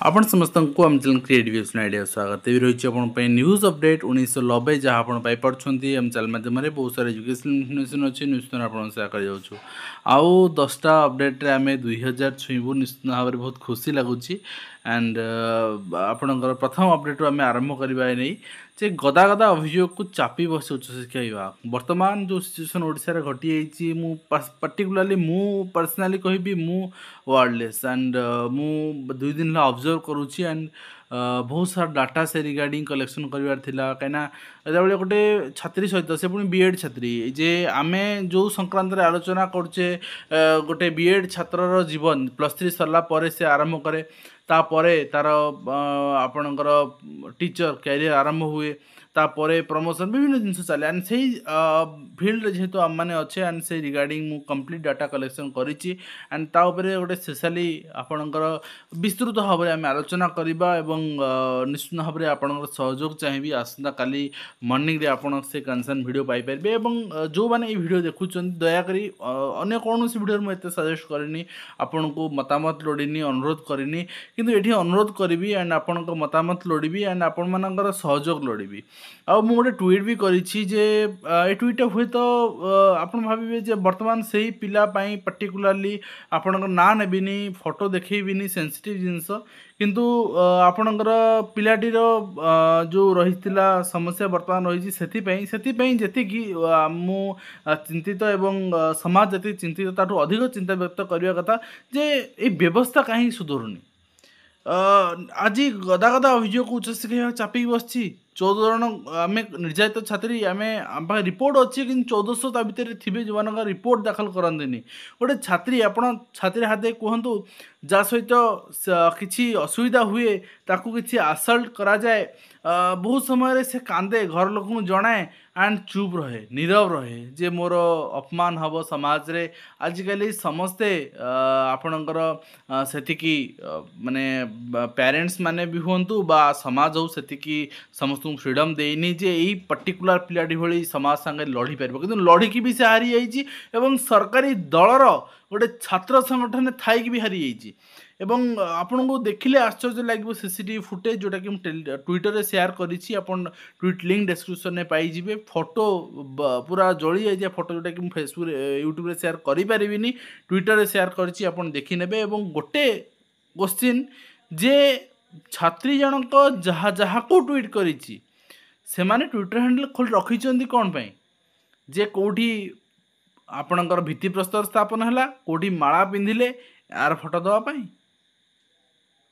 आपण समस्त को आम चैनल क्रिएटिव आइडिया स्वागत भी रही है न्यूज अपडेट 1990 जहाँ आप पाइपी आम चैनल माध्यम बहुत सारा एजुकेशन इनफर्मेशन अच्छी निश्चित आप सेयार कर आउ 10टा अपडेट आम 2000 छुईबू निश्चित भाव में बहुत खुशी लगुच एंड आपणकर प्रथम अपडेट आम आरंभ करवा नहीं जे गदा गदा अभियोग को चापी बस उच्चशिक्षा विभाग वर्तमान जो सिचुएसन ओडिशा घटी मु पर्टिकुलरली मु पर्सनाली कहबी मु वर्डलेस एंड मु 2 दिन ऑब्जर्व करूची एंड बहुत सारा डाटा से रिगार्डिंग कलेक्शन करार कहीं गोटे छात्री सहित से पुणी बीएड छात्री जे आमे जो संक्रांत आलोचना करचे गोटे बीएड छात्र जीवन +3 सरला परे से आरंभ करे तापरे तार आपणकर टीचर कैरियर आरंभ हुए तापरे प्रमोशन विभिन्न जिनस चले एंड से फिल्ड जेहेतु आम मैंने अच्छे एंड से रिगार्डिंग मु कंप्लीट डाटा कलेक्शन करिछि एंड ता उपरे गोटे स्पेशली आपणकर विस्तृत भाव में आम आलोचना करवा एवं निश्चित भाव में आपणकर सहयोग चाहिए आसंता काली मॉर्निंग रे आपण से कंसर्न वीडियो पाई परिबे एवं जो माने ई वीडियो देखुछन दया करी अन्य कोनोसी वीडियो में एते सजेस्ट करनी आपण को मतामत लोडिनी अनुरोध करनी किंतु एठी अनुरोध करिवि एंड आपण को मतामत लोडिवि एंड आपण मानकर सहयोग लोडिवि आउ मु गोटे ट्वीट भी करिछि जे ए ट्वीट हुए तो आपण भाबिबे जे वर्तमान सही पिला पई पर्टिकुलरली आपण ना नेबिनी फोटो देखैबिनी सेंसिटिव जिंस किंतु आपणकर पिलाटीर जो रही समस्या वर्तमान रही से जी मु चिंतित एवं समाज जी चिंतित ताठू अधिक चिंता व्यक्त करने कथा जे ये व्यवस्था कहीं सुधरुनी आज गदा गदा अभियोग उच्चशिक्षा चापिक बस 14 जन आम निर्यात छात्री आम रिपोर्ट अच्छी कि 1400 ता भितर थे जो मान रिपोर्ट दाखल करते गोटे छात्री आप छात्री हाथ कहतु जहाँ सहित किसी असुविधा हुए ताकू किसी आसल्ट करा जाए बहुत समय से कांदे घर लोक जनाए एंड चुप रहे नीरव रहे जे मोर अपमान हम समाज रे आजिकल समस्ते आपणकर सेतिकी माने पेरेंट्स माने भी हुंतु बा समाज हो सेतिकी समस्त फ्रीडम देनी जे यही पर्टिकुलर पिलाटी भली समाज संगे लड़ी पार कि लड़िकी भी से हारी जाइए एवं सरकारी दलर गोटे छात्र संगठन थाई भी हारी जाइए एवं आपन को देखिले आश्चर्य लगे सीसीटीवी फुटेज जोटा कि ट्विटर रे शेयर करिछि आपन ट्वीट लिंक डिस्क्रिप्शन में पाई जिवे फोटो पूरा जली जाए फोटो जोटा कि फेसबुक यूट्यूब रे शेयर करि परिबिनी ट्विटर रे शेयर करिछि आपन देखि नेबे एवं गोटे क्वेश्चन जे छात्री जनक जहाँ जहाँ को ट्वीट करिछि से माने ट्विटर हैंडल खोल रखिछन्ती कोन पई जे कोठी आपणकर भित्ति प्रस्तर स्थापन हला कोठी माला पिंधिले यार फोटो दवा पाई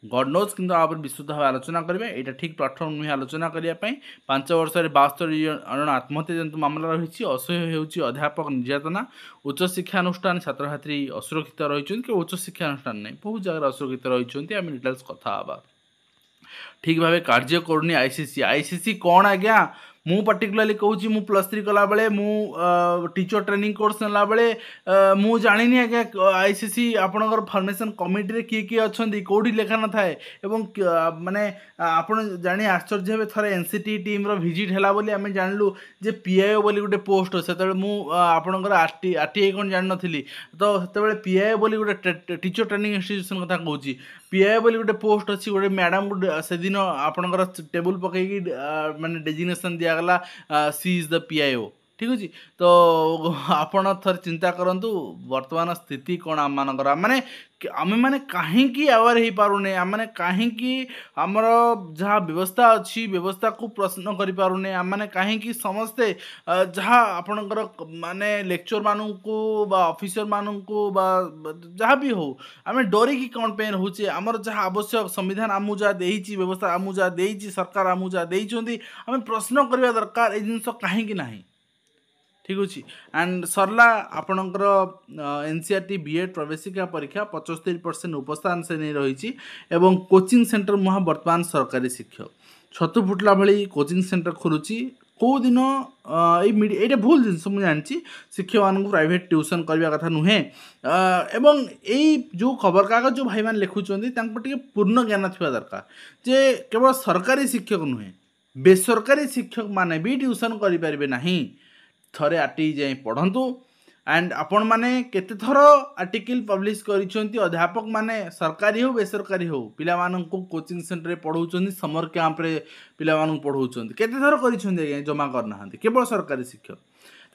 गॉड नोज किंतु आप विस्तृत भाव आलोचना करेंगे यहाँ ठीक प्लाटफर्म नुहे आलोचना करने 5 वर्ष 72 जन आत्महत्या जंतु मामला रही असह्य होउछि अध्यापक निर्यातना उच्च शिक्षानुष्ठान छात्र छात्री असुरक्षित रही उच्च शिक्षानुष्ठान नहीं बहुत जगह असुरक्षित रही आम डिटेल्स कथा हाँ ठीक भाव कार्य करूनी आईसीसी कौन आज्ञा मु पर्टिकुलरली कहूँ मु +3 कला बेले मु टीचर ट्रेनिंग कोर्स नेला बेले मु जानिनी आज्ञा आईसीसी आपणकर फॉर्मेशन कमिटी रे किए किए अच्छी कौटी लेखा न थाए एवं माने आपण जानी आश्चर्य हे थरे एनसीटी टीम रो विजिट हैला बोली आमे जानलु जे पीआईओ बोली गोटे पोस्ट से मु आपणकर आरटीआई कोन जान नथिली तो सेते पीआईओ बोली गोटे टीचर ट्रेनिंग इंस्टीट्यूशन कथा कहूँ पीआईओ बोली गोटे पोस्ट अच्छी गोटे मैडम को से दिन आपणकर टेबल पकईकी माने डेजिग्नेशन दियागला सी इज द पीआईओ ठीक अच्छे तो आपण थर चिंता करंतु वर्तमान स्थिति कौन आम मानकर माने आम मैंने कहीं अवेयर हो पारुने आम मैंने कहीं आमर जहाँ व्यवस्था अच्छी व्यवस्था को प्रश्न करि पारुने आम मैंने कहीं समस्ते जहाँ आपणकर माने लेक्चर मानू को बा ऑफिसर मानू को बा जहाँ भी हो आम डरिकी कौन पे रोचे आमर जहाँ आवश्यक संविधान आमू जहाँ देइछि व्यवस्था आमू जहाँ देइछि सरकार आमू जहाँ देइछन्ति आम प्रश्न करवा दरकार ए जिनस कहीं ना ठीक अच्छे एंड सरला आपणकर एनसीईआरटी बीएड प्रवेशिका परीक्षा 75% उपस्थान से नहीं रही कोचिंग सेंटर मुहा वर्तमान सरकारी शिक्षक छतु फुटला भली कोचिंग सेंटर खोलुची कौ दिन ये भूल जिनस मुझे जानी शिक्षक मान प्राइवेट ट्यूशन करने कथा नुहे एवं यही जो खबर कागज जो भाई मैंने लिखुंट पूर्ण ज्ञान थी दरकार जे केवल सरकारी शिक्षक नुहे बेसरकारी शिक्षक माने भी ट्यूशन करें ना थरे आरटी जाए पढ़ंतु एंड आपण माने केते थर आर्टिकल पब्लिश करिसेंती अध्यापक माने सरकारी हो बेसरकारी हो पिला माननको कोचिंग सेंटर रे पढ़ौचंती समर कैंप रे पिला माननको पढ़ौचंती केते थर करिसेंती आज्ञा जमा करना केवल सरकारी शिक्षक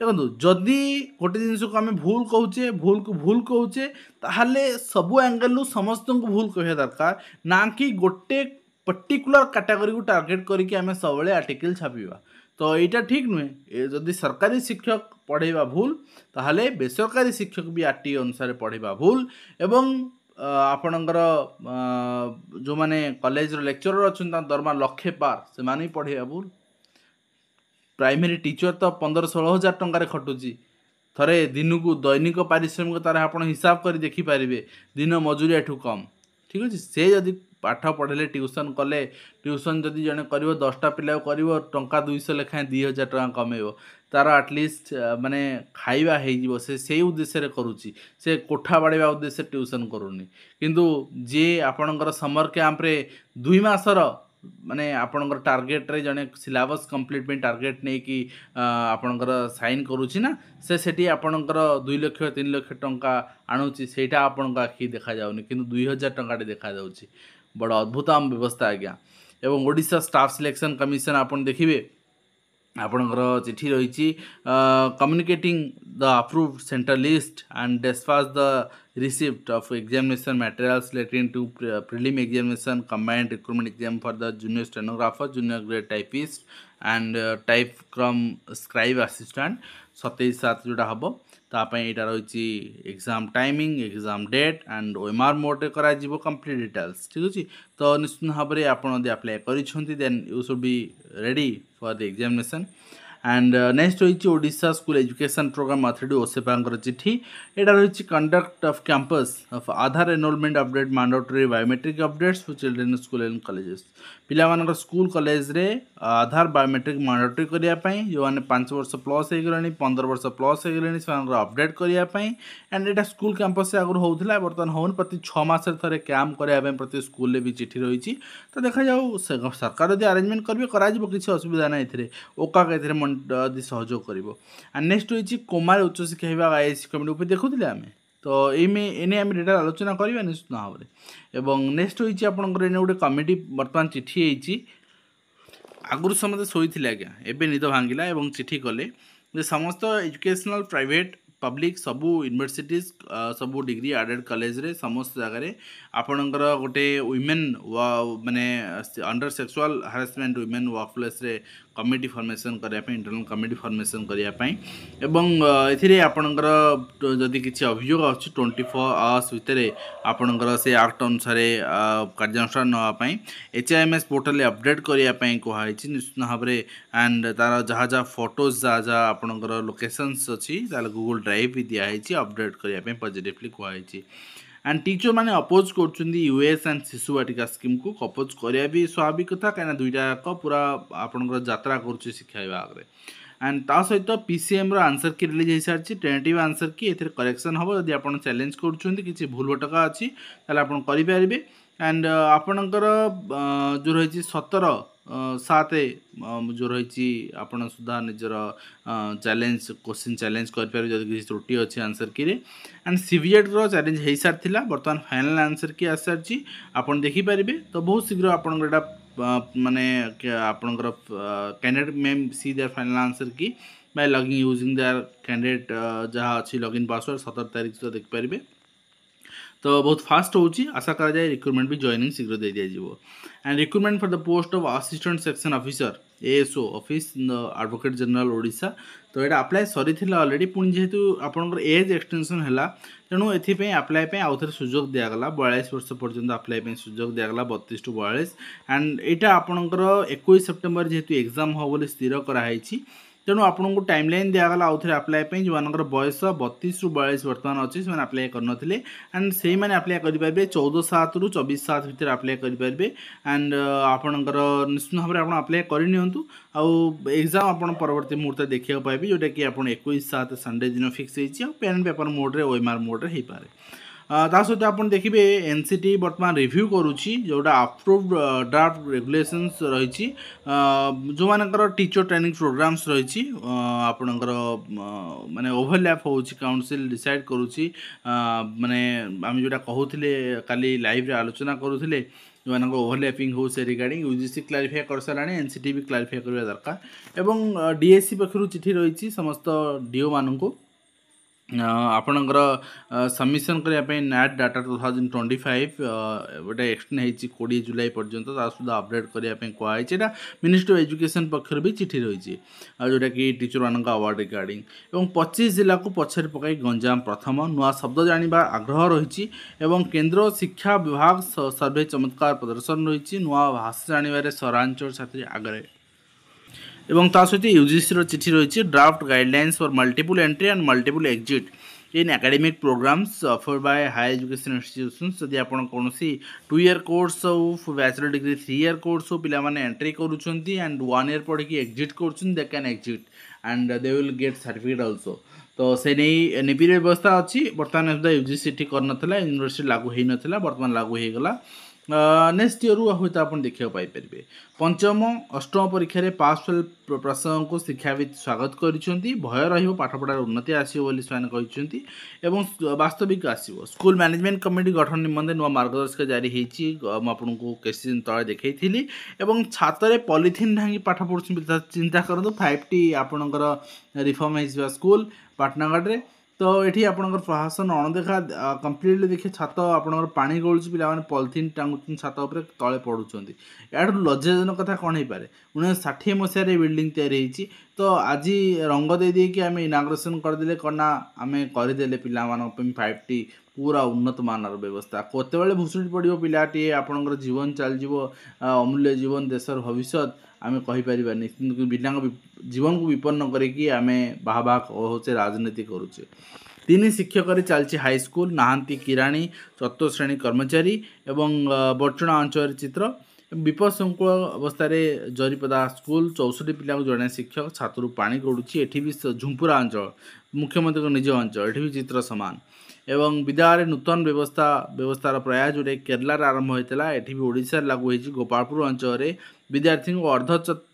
देखो जदि गोटे जिनस को आम भूल कहचे भूल को भूल कहचे ताहले सबु एंगल रु समस्त को भूल कह दरकार ना कि गोटे पर्टिकुलर कैटेगरी को टार्गेट करके आम सब आर्टिकल छापा तो यहाँ ठीक नुहे जदि सरकारी शिक्षक पढ़ेवा भूल ताहले बेसरकारी शिक्षक भी आरटी अनुसार पढ़ेवा भूल एवं आपणकर जो माने कॉलेज लेक्चरर अच्छा दरमा लक्षे पार से माने पढ़ेवा भूल प्राइमरी टीचर तो 15-16 हजार टंकार खटुची थरे दिन को दैनिक पारिश्रमिक तार आप हिसाब कर देखिपारे दिन मजूरी एठू कम ठीक अच्छे से जदि पाठ पढ़े ट्यूशन कले ट्यूशन जदि जड़े कर 10टा पिला कर टंका 200 लेखाएं 2000 टका कमेब तार आटलिस्ट माने खाइबा हो से उद्देश्य करुच्ची से कोठा बाड़ेवा उद्देश्य ट्यूशन करूनी किंतु जे आपणकर समर कैंप रे 2 मासर माने आपणकर टार्गेट रे जने सिलेबस कंप्लीट में टार्गेट नहीं कि आपणकर साइन करूची ना से सेठी आपणकर 2 लाख 3 लाख टंका आणुची सेटा आपणका आखि देखा जाउनी किंतु 2000 टंका देखा जाउची बड़ अद्भुत आम व्यवस्था आज्ञा एवं ओडिशा स्टाफ सिलेक्शन कमिशन आपन देखिए आपणकर चिठी रही communicating the approved center list and dispatch the receipt of examination materials relating to prelim examination combined recruitment exam for the junior stenographer junior grade typist and type cum scribe assistant 27/7 जोटा हम तापाई यहाँ रही exam timing exam date and OMR mode रे करा जीवो complete details ठीक अच्छे तो निश्चित भाव में आप अप्लाई कर then you should be ready for the examination and next रही Odisha school education program authority OSEPA चिठी यहाँ रही conduct of campus of Aadhaar enrollment update mandatory biometric updates for children school and colleges पिला मानकर स्कूल कॉलेज रे आधार biometric mandatory करने जो मैंने 5 वर्ष प्लस हो गले 15 वर्ष प्लस हो गले से अपडेट करने एंड यहाँ स्कूल कैंपस से आगुरी होता बर्तमान हो प्रति 6 मास थे कैंप करने प्रति स्कूल भी चिठी रही तो देखा जाऊ सरकार यदि अरेंजमेंट करेंगे करा किसी असुविधा ना ओका यदि सहयोग कर नेक्स्ट रही कोमार उच्चशिक्षा विभाग आईएससी कमिटी उपर देखुले आम तो एने आम डिटेल आलोचना करवा निश्चित भाव में एवं नेक्स्ट रही आपंकर एने गोटे कमिटी बर्तमान चिठी होती आगुरी समस्त शोई आज्ञा एवं निद भांगिला एवं चिठी कले समस्त एजुकेशनल प्राइवेट पब्लिक सबू यूनिवर्सिटीज सबू डिग्री एडेड कॉलेज रे समस्त जगह आपणकर गोटे वुमेन माने under sexual harassment women work place रे कमिटी फॉर्मेशन करने इंटरनल कमिटी फॉर्मेशन करने एवं एथिरे आपणकर जदि किसी अभियोग अच्छी 24 आवर्स भितर आपणकर से एक्ट अनुसार कार्यानुष्ठान नापी HIMS पोर्टल अपडेट करने कहुई निश्चित भाव में एंड तार जहाँ जहाँ फोटोज जहाँ जहाँ आपणकर लोकेशंस अच्छी गूगल ड्राइव भी दिखाई अपडेट करने पॉजिटिवली कहुई एंड टीचर मैंने अपोज कर यूएस एंड शिशु वाटिका स्कीम को अपोज करा भी स्वाभाविक था कहीं दुईटा पूरा आपंकर यात्रा कर शिक्षा विभाग में एंड ता सहित पीसीएम आंसर की रिलीज हो सारी टेनेटिव आंसर की ए करेक्शन हम जब आप चैलेंज कर भूल भटका अच्छी करें एंड आपणकर जो रही 17/7 जो रही आपण सुधा निजर चैलेंज क्वेश्चन चैलेंज करें जब किसी त्रुटि अच्छी आंसर की एंड सीबीएड चैलेंज हो सारी बर्तमान फाइनल आंसर की आस सारी आप देखिपारे तो बहुत शीघ्र आपंकर माने आपंकर कैंडिडेट में see their final answer key by logging using their candidate जहाँ अच्छी लॉगिन पासवर्ड 17 तारीख तो देखिपारे तो बहुत फास्ट होची आशा करा जाए रिक्रूटमेंट भी जॉइनिंग शीघ्र दे दिया जीवो and recruitment for the post of assistant section officer ASO office advocate general Odisha तो यहाँ अप्लाई सरी ऑलरेडी पुणी जेहेतु आपंकर एज एक्सटेंशन है तेणु एपाई अप्लाई आउ थे सुजोग दिगला 42 वर्ष पर्यंत अप्लाई सुजोग दिगला 32 to 42 एंड यहाँ आपंकर 21 सेप्टेम्बर जेहेतु एग्जाम हो बोली स्थिर कराई तेणु आपको टाइमलाइन दिगला आउ थे आप्लाय जो मान बयस 32 ରୁ 42 बर्तमान अच्छी से आप्लाय करते एंड से मैंने आप्लाय करेंगे 14/7 ରୁ 24/7 भितर आप्लाय करेंगे एंड आपणकर निश्चित भाव में आप्लाय करनी आउ एग्जाम आप परवर्ती मुहूर्त देखा पाइबे जोटा कि आप 21/7 संडे दिन फिक्स होती पेन पेपर मोड्रे ओएमआर मोड्रे हो पाए ता सहित आप देखिए एनसीटी बर्तमान रिव्यू करुच्ची जोटा अप्रूव्ड ड्राफ्ट रेगुलेशंस रही जो मानकर टीचर ट्रेनिंग प्रोग्राम्स रही आपणकर माने ओवरलैप हो काउंसिल डिसाइड करुच्ची माने आम जोटा कहते काली लाइव आलोचना करुले जो मान ओवरलैपिंग हो से रिगार्डिंग यूजीसी क्लारिफाई कर सारे एनसीटी भी क्लारिफाई करवा दरकार एवं डीएससी पक्षर चिठी रही समस्त डीओ मानू आपणकर सबमिशन करने नैट डाटा 2025 गोटे एक्सटेंड हो 20 जुलाई पर्यंत सुधा अपडेट करने कहना मिनिस्ट्री ऑफ एजुकेशन पक्षर भी चिठी रही जोटा कि टीचर मान अवार्ड रिगार्डिंग और 25 जिला को पछरे पकाई गंजाम प्रथम नुआ शब्द जानवा आग्रह रही केंद्र शिक्षा विभाग सर्वे चमत्कार प्रदर्शन रही नुआ भाषा जानवर सहरांचल छात्री आगे एवं ता सहित यूजीसी चिठी रही draft guidelines for multiple entry and multiple exit in academic programs offered by higher education institutions जदि आप कौन 2 ईयर कोर्स हो बैचलर डिग्री 3 ईयर कोर्स हो पिला माने एंट्री करुँच एंड 1 ईयर पढ़ी एग्जिट कर दे can exit and they will get certificate also तो से नहीं निबिड़ व्यवस्था अच्छी बर्तमान सुधा यूजीसी ठीक कर यूनिवर्सिटी लागू हो नाला बर्तमान लागू हो गला नेक्स्ट ईयर हूँ आप देखा पाइपर पंचम अष्टम परीक्षा रे पास फेल प्रसंग को शिक्षाविद स्वागत करिसेंती भय रहिबो पाठपढ़ार उन्नति आसीबो बोली ସେମାନେ कहिसेंती एवं वास्तविक आसीबो स्कूल मैनेजमेंट कमिटी गठन निमंते नुआ मार्गदर्शिका जारी होईची म आपनको केसी दिन तळे देखैथिली एवं छात्र पॉलिथिन ढांगी पाठ पढुछन चिंता करंतु 5T आपनकर रिफॉर्म होईबा स्कूल पाटनागढ़ रे तो ये आपंकर प्रशासन अणदेखा कम्प्लीटली देखिए छात आपंकर पानी गलुची पिला पॉलिथिन टांगुन छात उपर तले पड़ुंट या लज्जाजनक कथा कौन हो पारे 1960 मसीह बिल्डिंग तैयारी तो आज रंग दे कि आम इनाग्रेसन करदे कौन आम करदे पिला 5T पूरा उन्नत मानर व्यवस्था केत भुशुड़ी पड़ो पिलाटी आपंकर जीवन चलजो अमूल्य जीवन देशर भविष्य आम कहीपर पिला जीवन को विपन्न करके आम बाह होचे राजनीति करुचे 3 शिक्षक चलती हाईस्कूल नाहांती किराणी चतुर्थ श्रेणी कर्मचारी एवं बर्चुणा अंचल चित्र विपद संकुल अवस्था जरीपदा स्कूल 64 पिला जड़े शिक्षक छात्रु पानी गड़ुची एठी भी झुंपुरा अंचल मुख्यमंत्री निज अंचल एठी भी चित्र सामान एवं विद्यालय नूतन व्यवस्थार प्रयास जोटे केरला आरंभ होता ये भी ओडिशा लागू होती गोपालपुर अंचल विद्यार्थी को अर्ध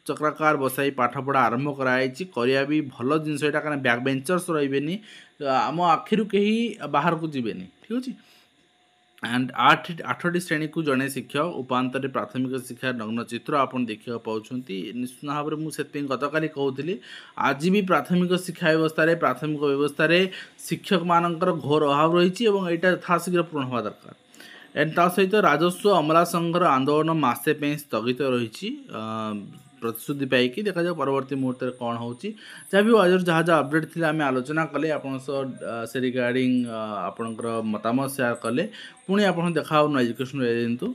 चक्राकार बसाई पाठपढ़ा आरंभ कराया भी भल जिनस यहाँ क्या बैक बेंचर्स रही आम आखिर कहीं बाहर को जीवेनि ठीक अच्छे एंड 8टी श्रेणी को जड़े शिक्षक उपांतर प्राथमिक शिक्षा नग्न चित्र आप देखा पाँच निश्चित भाव में मुझे गतकाली कहूली आज भी प्राथमिक शिक्षा व्यवस्था शिक्षक मानकर घोर अभाव रही यहाँ यथाशीघ्र पूर्ण हवा दरकार एंड ता सहित राजस्व अमला संघर आंदोलन मसे स्थगित रही प्रतिश्रुति पाई देखा जाए परवर्ती मुहूर्त में कौन हो जहाँ भी आज जहाँ जहाँ अपडेट थी आम आलोचना कले आपण से रिगार्डिंग आपणकर मतामत सेयार कले पुणी आप देखा एजुकेशन दिंतु।